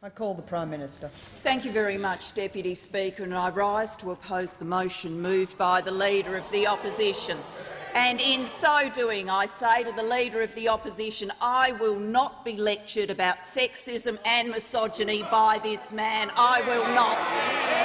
I call the Prime Minister. Thank you very much, Deputy Speaker, and I rise to oppose the motion moved by the Leader of the Opposition. And in so doing, I say to the Leader of the Opposition, I will not be lectured about sexism and misogyny by this man. I will not.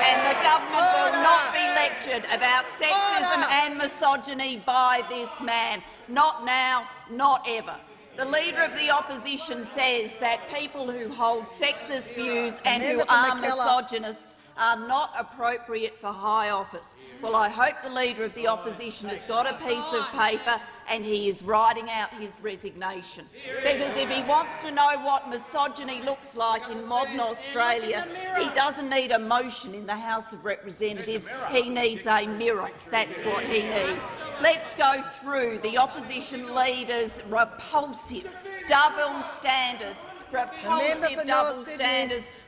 And the government will not be lectured about sexism and misogyny by this man. Not now, not ever. The Leader of the Opposition says that people who hold sexist views and who are misogynists are not appropriate for high office. Well, I hope the Leader of the Opposition has got a piece of paper and he is writing out his resignation. Because if he wants to know what misogyny looks like in modern Australia, he doesn't need a motion in the House of Representatives, he needs a mirror. That's what he needs. Let's go through the opposition leader's repulsive double standards,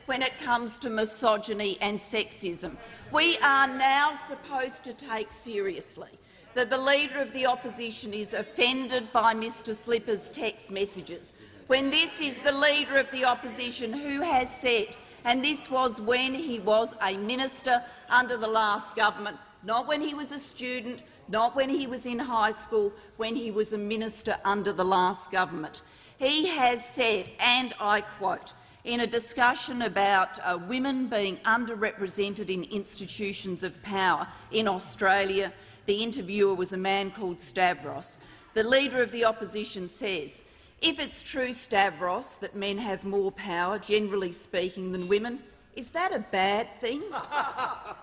when it comes to misogyny and sexism. We are now supposed to take seriously that the Leader of the Opposition is offended by Mr Slipper's text messages, when this is the Leader of the Opposition who has said, and this was when he was a minister under the last government, not when he was a student, not when he was in high school, when he was a minister under the last government. He has said, and I quote, in a discussion about women being underrepresented in institutions of power in Australia, the interviewer was a man called Stavros. The Leader of the Opposition says, if it's true, Stavros, that men have more power, generally speaking, than women, is that a bad thing?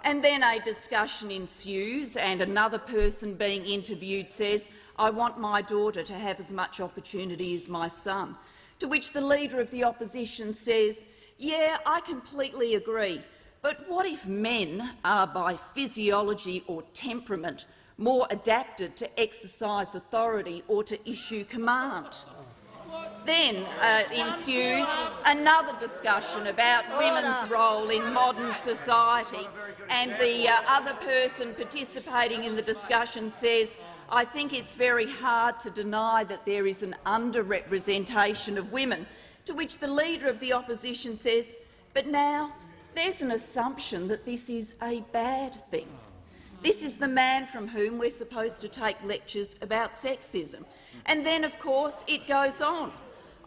And then a discussion ensues, and another person being interviewed says, I want my daughter to have as much opportunity as my son. To which the Leader of the Opposition says, yeah, I completely agree, but what if men are by physiology or temperament more adapted to exercise authority or to issue command? Then ensues another discussion about women's role in modern society, and the other person participating in the discussion says, I think it's very hard to deny that there is an underrepresentation of women, to which the Leader of the Opposition says, but now there's an assumption that this is a bad thing. This is the man from whom we're supposed to take lectures about sexism. And then, of course, it goes on.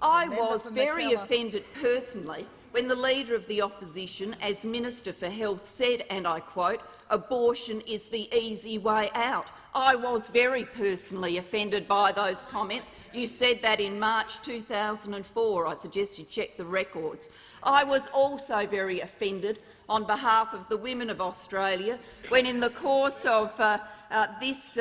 I was very offended personally when the Leader of the Opposition, as Minister for Health, said, and I quote, abortion is the easy way out. I was very personally offended by those comments. You said that in March 2004. I suggest you check the records. I was also very offended on behalf of the women of Australia when, in the course of this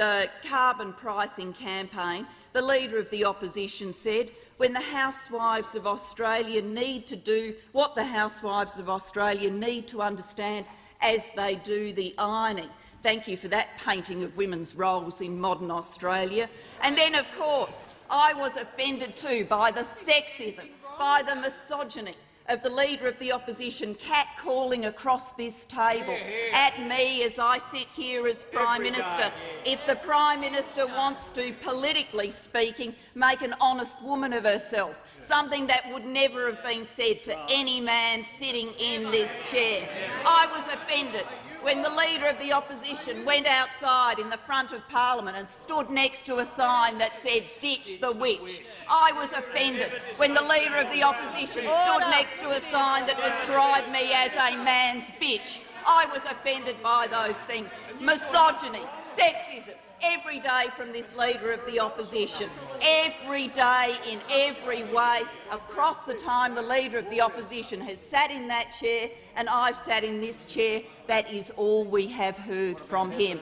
carbon pricing campaign, the Leader of the Opposition said, when the housewives of Australia need to do what the housewives of Australia need to understand as they do the ironing. Thank you for that painting of women's roles in modern Australia. And then, of course, I was offended too by the sexism, by the misogyny of the Leader of the Opposition catcalling across this table at me as I sit here as Prime Minister. If the Prime Minister wants to, politically speaking, make an honest woman of herself, something that would never have been said to any man sitting in this chair. I was offended when the Leader of the Opposition went outside in the front of Parliament and stood next to a sign that said, ditch the witch. I was offended when the Leader of the Opposition stood next to a sign that described me as a man's bitch. I was offended by those things. Misogyny, sexism, every day from this Leader of the Opposition. Every day, in every way, across the time the Leader of the Opposition has sat in that chair and I've sat in this chair, that is all we have heard from him.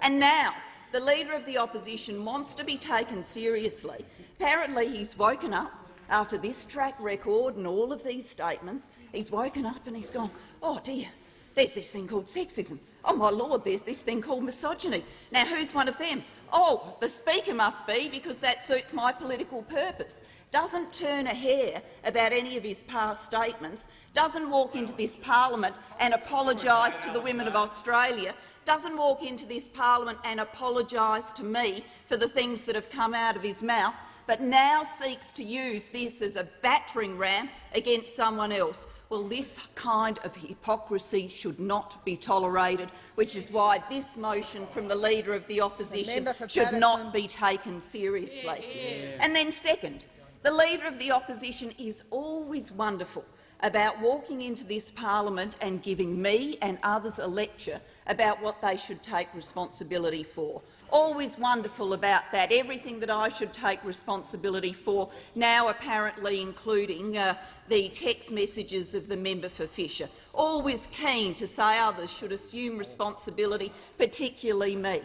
And now the Leader of the Opposition wants to be taken seriously. Apparently he's woken up after this track record and all of these statements. He's woken up and he's gone, oh dear, there's this thing called sexism. Oh, my Lord, there's this thing called misogyny. Now, who's one of them? Oh, the Speaker must be, because that suits my political purpose. Doesn't turn a hair about any of his past statements, doesn't walk into this parliament and apologise to the women of Australia, doesn't walk into this parliament and apologise to me for the things that have come out of his mouth, but now seeks to use this as a battering ram against someone else. Well, this kind of hypocrisy should not be tolerated, which is why this motion from the Leader of the Opposition should not be taken seriously. And then second, the Leader of the Opposition is always wonderful about walking into this parliament and giving me and others a lecture about what they should take responsibility for. Always wonderful about that, everything that I should take responsibility for, now apparently including the text messages of the member for Fisher. Always keen to say others should assume responsibility, particularly me.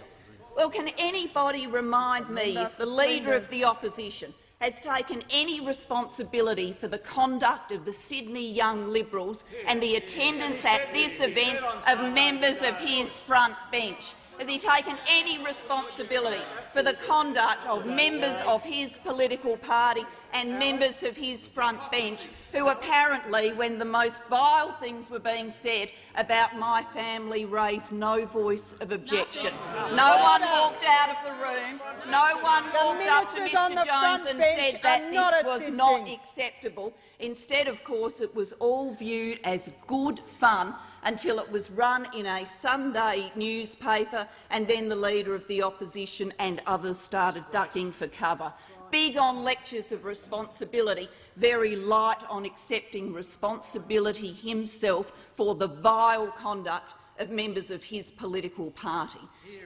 Well, can anybody remind me if the Leader of the Opposition has taken any responsibility for the conduct of the Sydney Young Liberals and the attendance at this event of members of his front bench? Has he taken any responsibility for the conduct of members of his political party and members of his front bench who apparently, when the most vile things were being said about my family, raised no voice of objection? No one walked out of the room. No one walked up to Mr Jones and said that this was not acceptable. Instead, of course, it was all viewed as good fun until it was run in a Sunday newspaper, and then the Leader of the Opposition and others started ducking for cover. Big on lectures of responsibility, very light on accepting responsibility himself for the vile conduct of members of his political party.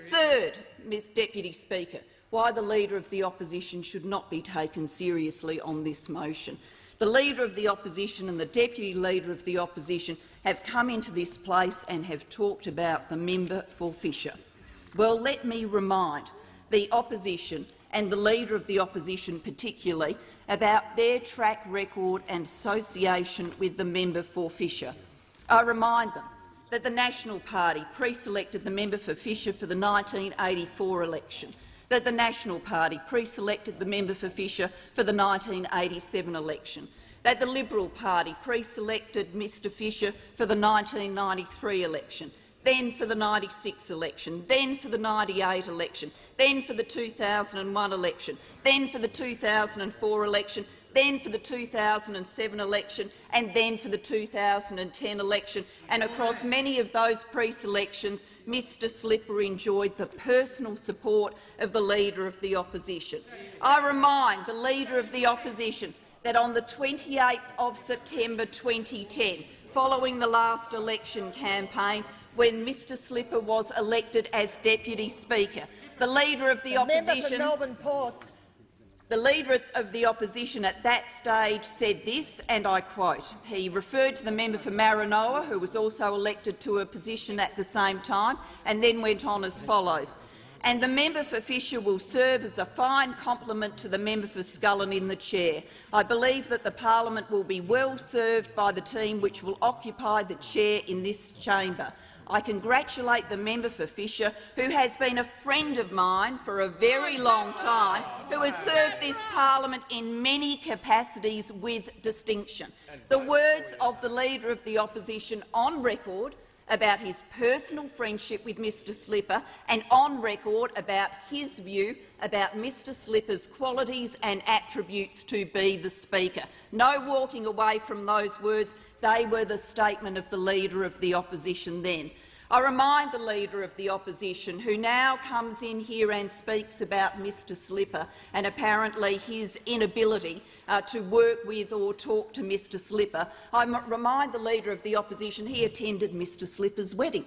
Third, Ms Deputy Speaker, why the Leader of the Opposition should not be taken seriously on this motion. The Leader of the Opposition and the Deputy Leader of the Opposition have come into this place and have talked about the member for Fisher. Well, let me remind the Opposition and the Leader of the Opposition particularly about their track record and association with the member for Fisher. I remind them that the National Party pre-selected the member for Fisher for the 1984 election, that the National Party pre-selected the member for Fisher for the 1987 election, that the Liberal Party pre-selected Mr Fisher for the 1993 election, then for the 96 election, then for the 98 election, then for the 2001 election, then for the 2004 election, then for the 2007 election, and then for the 2010 election. And across many of those pre-selections, Mr Slipper enjoyed the personal support of the Leader of the Opposition. I remind the Leader of the Opposition that on the 28th of September 2010, following the last election campaign, when Mr Slipper was elected as Deputy Speaker, the Leader of the Opposition— The Leader of the Opposition at that stage said this, and I quote, he referred to the member for Maranoa, who was also elected to a position at the same time, and then went on as follows: "And the member for Fisher will serve as a fine complement to the member for Scullin in the chair. I believe that the parliament will be well served by the team which will occupy the chair in this chamber. I congratulate the member for Fisher, who has been a friend of mine for a very long time, who has served this parliament in many capacities with distinction." The words of the Leader of the Opposition on record about his personal friendship with Mr Slipper, and on record about his view about Mr Slipper's qualities and attributes to be the Speaker. No walking away from those words. They were the statement of the Leader of the Opposition then. I remind the Leader of the Opposition, who now comes in here and speaks about Mr Slipper and apparently his inability to work with or talk to Mr Slipper, I remind the Leader of the Opposition he attended Mr Slipper's wedding.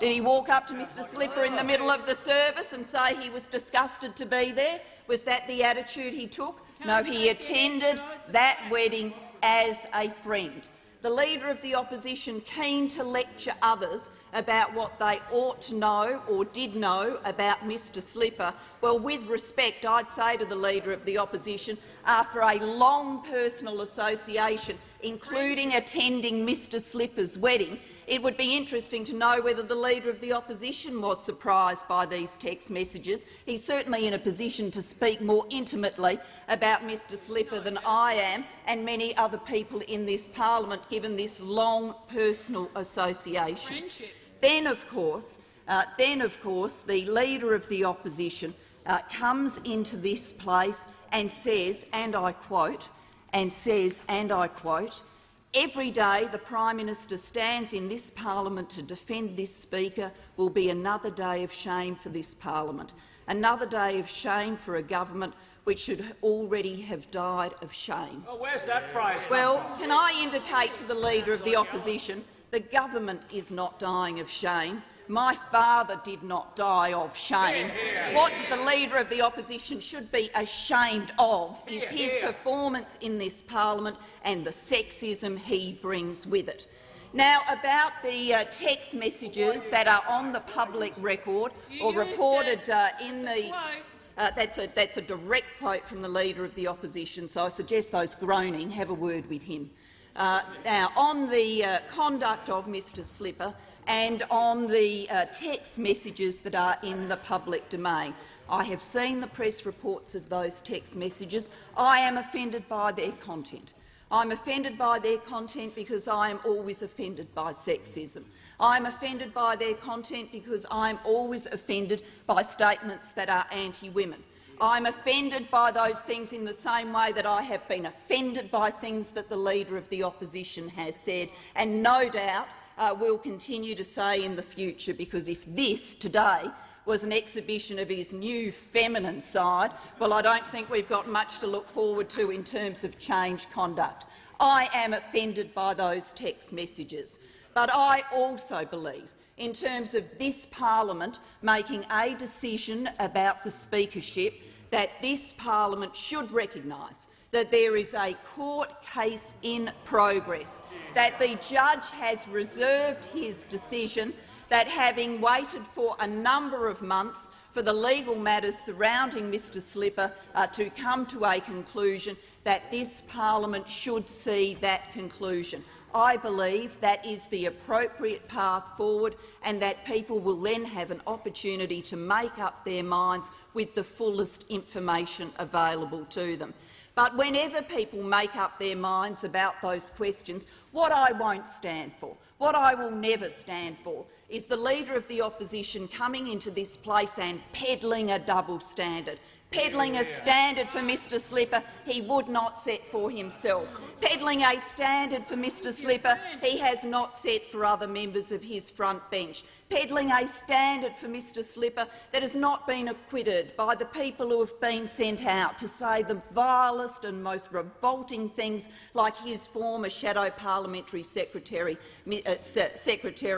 Did he walk up to Mr Slipper in the middle of the service and say he was disgusted to be there? Was that the attitude he took? No, he attended that wedding as a friend. The Leader of the Opposition keen to lecture others about what they ought to know or did know about Mr Slipper. Well, with respect, I'd say to the Leader of the Opposition, after a long personal association, including attending Mr Slipper's wedding, it would be interesting to know whether the Leader of the Opposition was surprised by these text messages. He's certainly in a position to speak more intimately about Mr Slipper than I am and many other people in this parliament, given this long personal association. Then, of course, the Leader of the Opposition comes into this place and says, and I quote, Every day the Prime Minister stands in this parliament to defend this Speaker will be another day of shame for this parliament, another day of shame for a government which should already have died of shame. Oh, where's that phrase? Well, can I indicate to the Leader of the Opposition the government is not dying of shame. My father did not die of shame. What the Leader of the Opposition should be ashamed of is his performance in this parliament and the sexism he brings with it. Now, about the text messages that are on the public record or reported in the— that's a direct quote from the Leader of the Opposition, so I suggest those groaning have a word with him. Now, on the conduct of Mr Slipper and on the text messages that are in the public domain, I have seen the press reports of those text messages. I am offended by their content. I'm offended by their content because I am always offended by sexism. I'm offended by their content because I'm always offended by statements that are anti-women. I'm offended by those things in the same way that I have been offended by things that the Leader of the Opposition has said, and no doubt will continue to say in the future, because if this today was an exhibition of his new feminine side, well, I don't think we've got much to look forward to in terms of change conduct. I am offended by those text messages, but I also believe, in terms of this parliament making a decision about the speakership, that this parliament should recognise that there is a court case in progress, that the judge has reserved his decision, that having waited for a number of months for the legal matters surrounding Mr Slipper to come to a conclusion, that this parliament should see that conclusion. I believe that is the appropriate path forward, and that people will then have an opportunity to make up their minds with the fullest information available to them. But whenever people make up their minds about those questions, what I won't stand for, what I will never stand for, is the Leader of the Opposition coming into this place and peddling a double standard, peddling a standard for Mr Slipper he would not set for himself, peddling a standard for Mr Slipper he has not set for other members of his front bench, peddling a standard for Mr Slipper that has not been acquitted by the people who have been sent out to say the vilest and most revolting things, like his former shadow parliamentary secretary,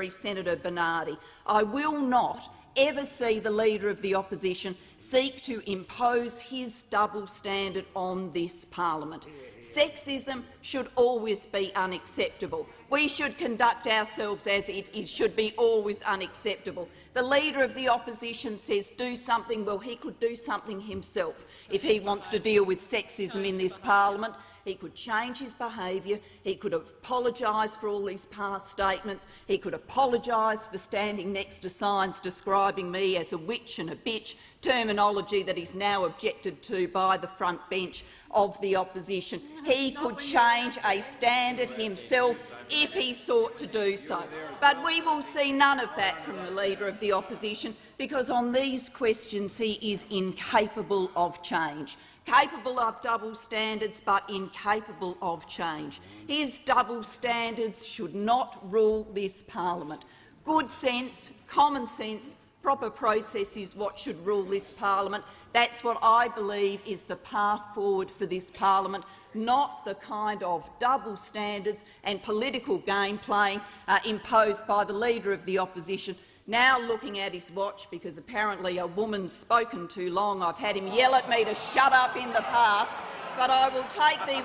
Senator Bernardi. I will not ever see the Leader of the Opposition seek to impose his double standard on this parliament. Sexism should always be unacceptable. We should conduct ourselves as it should be always unacceptable. The Leader of the Opposition says do something. Well, he could do something himself if he wants to deal with sexism in this parliament. He could change his behaviour, he could apologise for all these past statements, he could apologise for standing next to signs describing me as a witch and a bitch, terminology that is now objected to by the front bench of the opposition. He could change a standard himself if he sought to do so. But we will see none of that from the Leader of the Opposition, because on these questions he is incapable of change. Capable of double standards, but incapable of change. His double standards should not rule this parliament. Good sense, common sense, proper process is what should rule this parliament. That's what I believe is the path forward for this parliament, not the kind of double standards and political game playing imposed by the Leader of the Opposition. Now looking at his watch, because apparently a woman's spoken too long. I've had him yell at me to shut up in the past, but I will take the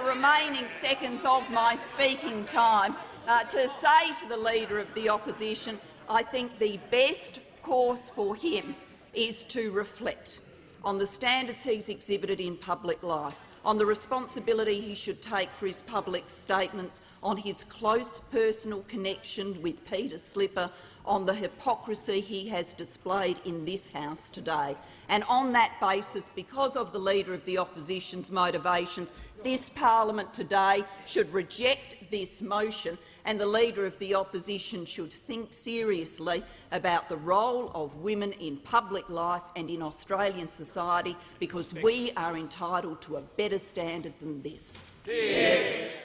remaining seconds of my speaking time to say to the Leader of the Opposition, I think the best course for him is to reflect on the standards he's exhibited in public life, on the responsibility he should take for his public statements, on his close personal connection with Peter Slipper, on the hypocrisy he has displayed in this House today. And on that basis, because of the Leader of the Opposition's motivations, this parliament today should reject this motion, and the Leader of the Opposition should think seriously about the role of women in public life and in Australian society, because we are entitled to a better standard than this. Here.